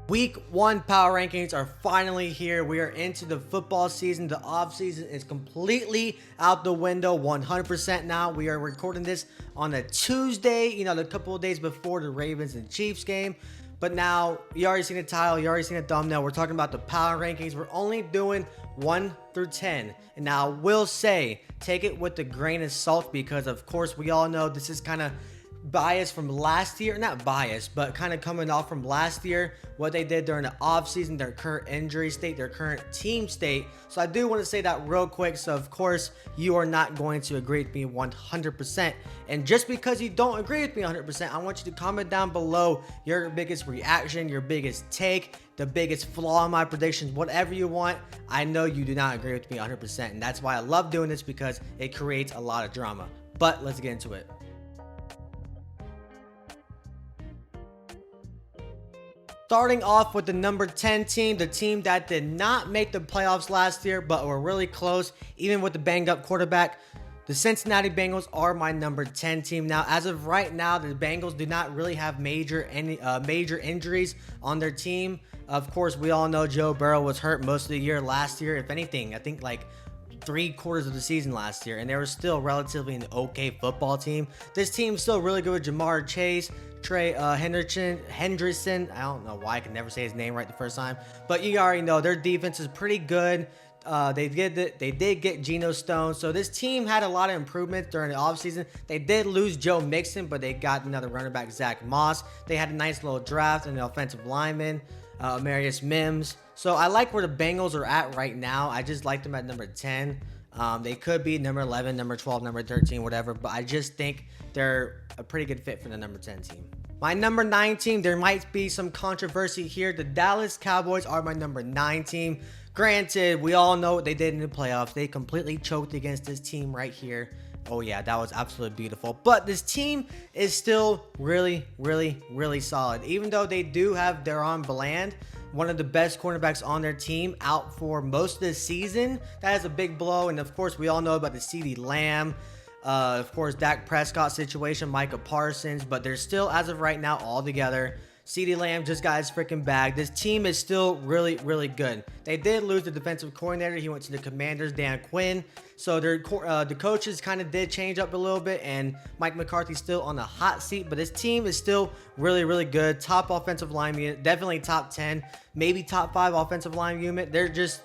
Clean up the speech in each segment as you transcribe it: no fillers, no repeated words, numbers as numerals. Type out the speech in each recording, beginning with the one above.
Week 1 power rankings are finally here. We are into the football season. The off season is completely out the window 100% now. We are recording this on a Tuesday, the couple of days before the Ravens and Chiefs game. But now, you already seen the title, you already seen the thumbnail. We're talking about the power rankings. We're only doing 1 through 10. And now, I will say, take it with a grain of salt because, of course, we all know this is kind of bias from last year, not bias, but kind of coming off from last year, what they did during the offseason, their current injury state, their current team state. So I do want to say that real quick. So of course you are not going to agree with me 100%, and just because you don't agree with me 100%, I want you to comment down below your biggest reaction, your biggest take, the biggest flaw in my predictions, whatever you want. I know you do not agree with me 100%, and that's why I love doing this, because it creates a lot of drama. But let's get into it. Starting off with the number 10 team, the team that did not make the playoffs last year, but were really close, even with the banged up quarterback. The Cincinnati Bengals are my number 10 team. Now, as of right now, the Bengals do not really have major injuries on their team. Of course, we all know Joe Burrow was hurt most of the year last year. If anything, I think like 3/4 of the season last year, and they were still relatively an okay football team. This team's still really good with Jamar Chase, Trey Hendrickson. I don't know why I can never say his name right the first time, but you already know their defense is pretty good. They did get Geno Stone, so this team had a lot of improvements during the offseason. They did lose Joe Mixon, but they got another running back, Zach Moss. They had a nice little draft and an offensive lineman, Marius Mims. So I like where the Bengals are at right now. I just like them at number 10. They could be number 11, number 12, number 13, whatever, but I just think they're a pretty good fit for the number 10 team. My number 9 team, there might be some controversy here. The Dallas Cowboys are my number 9 team. Granted, we all know what they did in the playoffs. They completely choked against this team right here. Oh yeah, that was absolutely beautiful. But this team is still really, really, really solid. Even though they do have Deron Bland, one of the best cornerbacks on their team, out for most of the season. That is a big blow. And of course, we all know about the CeeDee Lamb. Of course, Dak Prescott situation, Micah Parsons. But they're still, as of right now, all together. CeeDee Lamb just got his freaking bag. This team is still really, really good. They did lose the defensive coordinator. He went to the Commanders, Dan Quinn. So the coaches kind of did change up a little bit, and Mike McCarthy's still on the hot seat. But this team is still really, really good. Top offensive line unit, definitely top 10, maybe top 5 offensive line unit. They're just,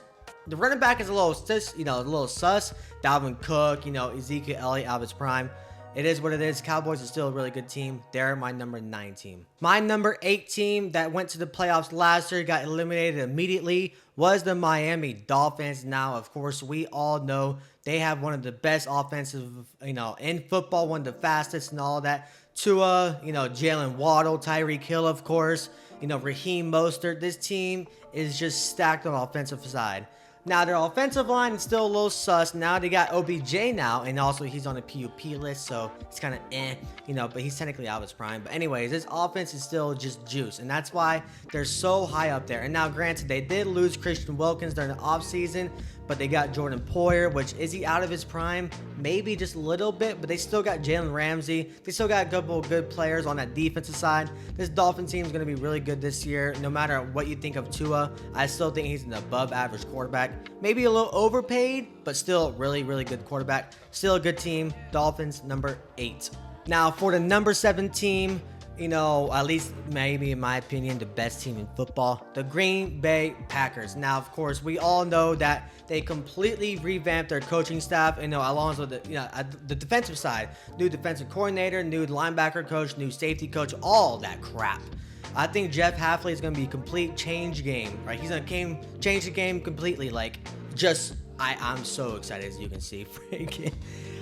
the running back is a little sus, a little sus. Dalvin Cook, Ezekiel Elliott out of his prime. It is what it is. Cowboys is still a really good team. They're my number 9 team. My number 8 team that went to the playoffs last year, got eliminated immediately, was the Miami Dolphins. Now, of course, we all know they have one of the best offensive, in football, one of the fastest and all that. Tua, Jalen Waddle, Tyreek Hill, of course, Raheem Mostert. This team is just stacked on the offensive side. Now, their offensive line is still a little sus. Now they got OBJ now, and also he's on the PUP list, so it's kind of but he's technically out of his prime. But anyways, this offense is still just juice, and that's why they're so high up there. And now, granted, they did lose Christian Wilkins during the offseason, but they got Jordan Poyer, which, is he out of his prime? Maybe just a little bit, but they still got Jalen Ramsey. They still got a couple of good players on that defensive side. This Dolphin team is going to be really good this year. No matter what you think of Tua, I still think he's an above average quarterback. Maybe a little overpaid, but still really, really good quarterback. Still a good team. Dolphins, number 8. Now, for the number 7 team, at least maybe in my opinion, the best team in football, the Green Bay Packers. Now, of course, we all know that they completely revamped their coaching staff, along with the defensive side. New defensive coordinator, new linebacker coach, new safety coach, all that crap. I think Jeff Hafley is going to be a complete change game, right? He's going to change the game completely. I'm so excited, as you can see. Freaking,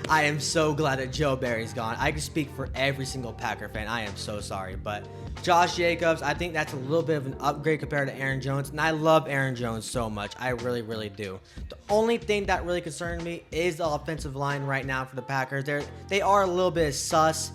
I am so glad that Joe Barry's gone. I can speak for every single Packer fan. I am so sorry. But Josh Jacobs, I think that's a little bit of an upgrade compared to Aaron Jones. And I love Aaron Jones so much. I really, really do. The only thing that really concerns me is the offensive line right now for the Packers. They are a little bit sus.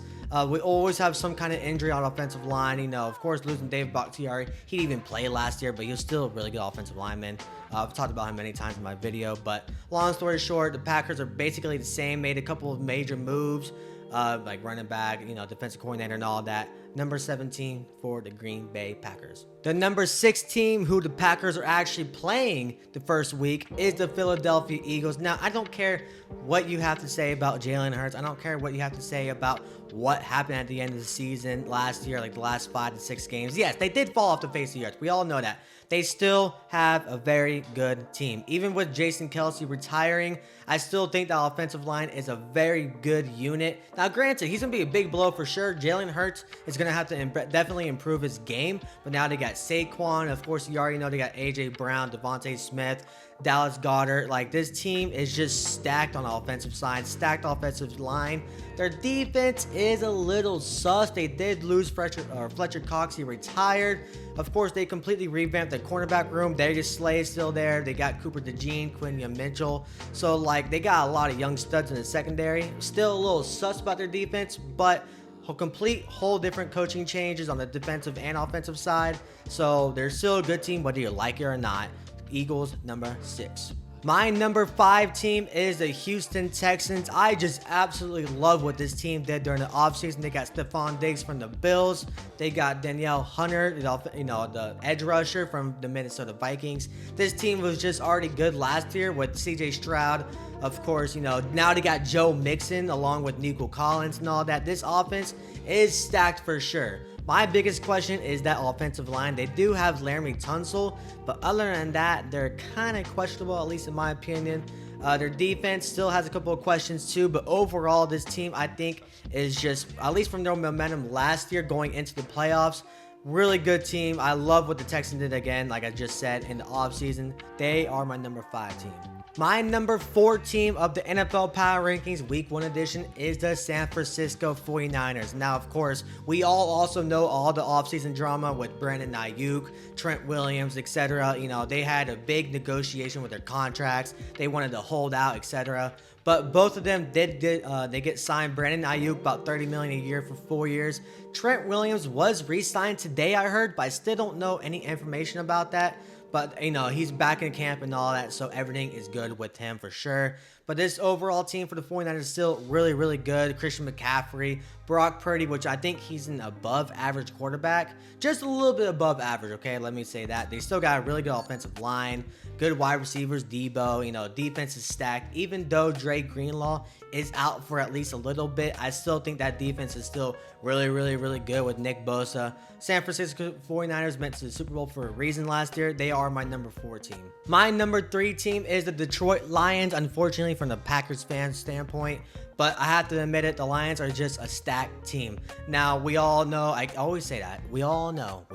We always have some kind of injury on offensive line. Of course, losing Dave Bakhtiari. He didn't even play last year, but he was still a really good offensive lineman. I've talked about him many times in my video. But long story short, the Packers are basically the same. Made a couple of major moves, like running back, defensive coordinator and all that. number 17 for the Green Bay Packers. The number 6 team who the Packers are actually playing the first week is the Philadelphia Eagles. Now, I don't care what you have to say about Jalen Hurts. I don't care what you have to say about what happened at the end of the season last year, like the last 5 to 6 games. Yes, they did fall off the face of the earth. We all know that. They still have a very good team. Even with Jason Kelce retiring, I still think the offensive line is a very good unit. Now, granted, he's going to be a big blow for sure. Jalen Hurts is going to have to definitely improve his game. But now they got Saquon. Of course, you already know they got A.J. Brown, Devontae Smith, Dallas Goedert. Like, this team is just stacked on the offensive side, stacked offensive line. Their defense is a little sus. They did lose Fletcher Cox. He retired. Of course, they completely revamped the cornerback room. Darius Slay is still there. They got Cooper DeJean, Quinion Mitchell. So, like, they got a lot of young studs in the secondary. Still a little sus about their defense, but whole different coaching changes on the defensive and offensive side. So, they're still a good team, whether you like it or not. Eagles, number 6. My number 5 team is the Houston Texans. I just absolutely love what this team did during the offseason. They got Stephon Diggs from the Bills. They got Danielle Hunter, the edge rusher from the Minnesota Vikings. This team was just already good last year with CJ Stroud. Of course, now they got Joe Mixon along with Nico Collins and all that. This offense is stacked for sure. My biggest question is that offensive line. They do have Laremy Tunsil, but other than that, they're kind of questionable, at least in my opinion. Their defense still has a couple of questions too, but overall, this team, I think, is just, at least from their momentum last year going into the playoffs, really good team. I love what the Texans did again, like I just said, in the offseason. They are my number 5 team. My number 4 team of the NFL Power Rankings Week 1 edition is the San Francisco 49ers. Now, of course, we all also know all the offseason drama with Brandon Ayuk, Trent Williams, etc. They had a big negotiation with their contracts. They wanted to hold out, etc. But both of them did get signed. Brandon Ayuk about $30 million a year for 4 years. Trent Williams was re-signed today, I heard, but I still don't know any information about that. But, he's back in camp and all that, so everything is good with him for sure. But this overall team for the 49ers is still really, really good. Christian McCaffrey, Brock Purdy, which I think he's an above average quarterback. Just a little bit above average, okay? Let me say that. They still got a really good offensive line, good wide receivers, Debo. Defense is stacked. Even though Dre Greenlaw is out for at least a little bit, I still think that defense is still really, really, really good with Nick Bosa. San Francisco 49ers went to the Super Bowl for a reason last year. They are my number 4 team. My number 3 team is the Detroit Lions, unfortunately, from the Packers fans standpoint. But I have to admit it, the Lions are just a stacked team. Now, we all know, I always say that. We all know,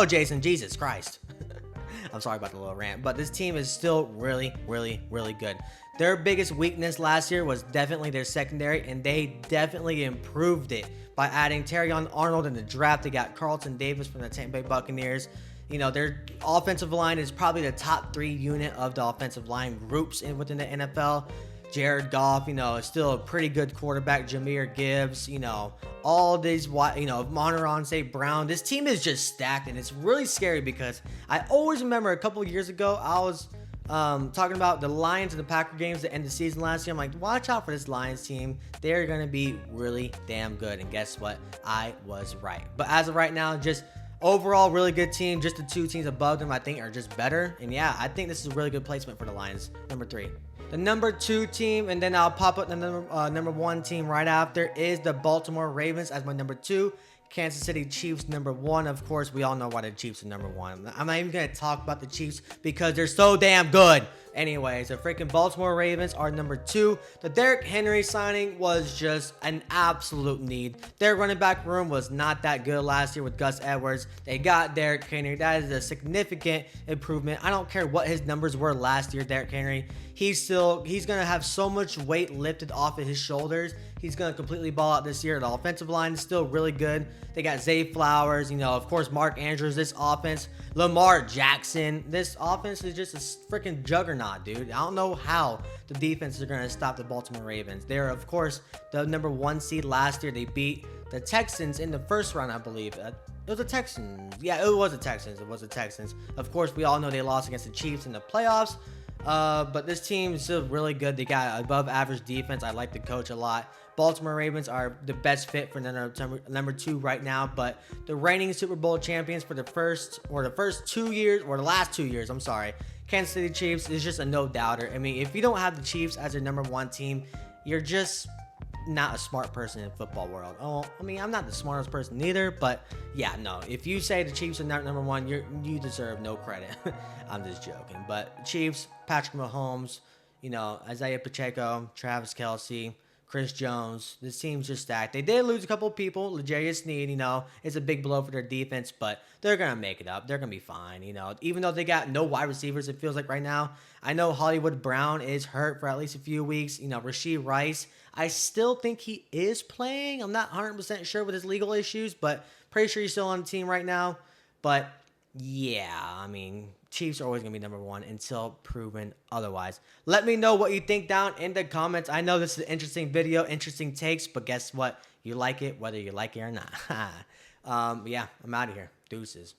Jason, Jesus Christ. I'm sorry about the little rant, but this team is still really, really, really good. Their biggest weakness last year was definitely their secondary, and they definitely improved it by adding Terrion Arnold in the draft. They got Carlton Davis from the Tampa Bay Buccaneers. Their offensive line is probably the top 3 unit of the offensive line groups within the NFL. Jared Goff, is still a pretty good quarterback. Jahmyr Gibbs, all these, Monteron St. Brown. This team is just stacked, and it's really scary because I always remember a couple years ago, I was talking about the Lions and the Packer games at the end of the season last year. I'm like, watch out for this Lions team. They're going to be really damn good. And guess what? I was right. But as of right now, just overall, really good team. Just the 2 teams above them, I think, are just better. And yeah, I think this is a really good placement for the Lions. Number 3. The number 2 team, and then I'll pop up the number 1 team right after, is the Baltimore Ravens as my number 2. Kansas City Chiefs, number 1. Of course, we all know why the Chiefs are number 1. I'm not even going to talk about the Chiefs because they're so damn good. Anyways, the freaking Baltimore Ravens are number 2. The Derrick Henry signing was just an absolute need. Their running back room was not that good last year with Gus Edwards. They got Derrick Henry. That is a significant improvement. I don't care what his numbers were last year, Derrick Henry. He's going to have so much weight lifted off of his shoulders. He's going to completely ball out this year. The offensive line is still really good. They got Zay Flowers, of course, Mark Andrews. This offense, Lamar Jackson. This offense is just a freaking juggernaut, dude. I don't know how the defense are going to stop the Baltimore Ravens. They're, of course, the number 1 seed last year. They beat the Texans in the first round, I believe. It was the Texans. Yeah, it was the Texans. Of course, we all know they lost against the Chiefs in the playoffs. But this team is still really good. They got above average defense. I like the coach a lot. Baltimore Ravens are the best fit for number 2 right now, but the reigning Super Bowl champions for the first 2 years, or the last 2 years, I'm sorry, Kansas City Chiefs is just a no doubter. I mean, if you don't have the Chiefs as your number 1 team, you're just not a smart person in the football world. Oh, I mean, I'm not the smartest person either, but yeah, no. If you say the Chiefs are not number 1, you deserve no credit. I'm just joking. But Chiefs, Patrick Mahomes, Isaiah Pacheco, Travis Kelce, Chris Jones. This team's just stacked. They did lose a couple of people. L'Jarius Sneed, it's a big blow for their defense, but they're going to make it up. They're going to be fine, Even though they got no wide receivers, it feels like right now. I know Hollywood Brown is hurt for at least a few weeks. Rashee Rice, I still think he is playing. I'm not 100% sure with his legal issues, but pretty sure he's still on the team right now. But yeah, I mean, Chiefs are always going to be number 1 until proven otherwise. Let me know what you think down in the comments. I know this is an interesting video, interesting takes, but guess what? You like it whether you like it or not. Yeah, I'm out of here. Deuces.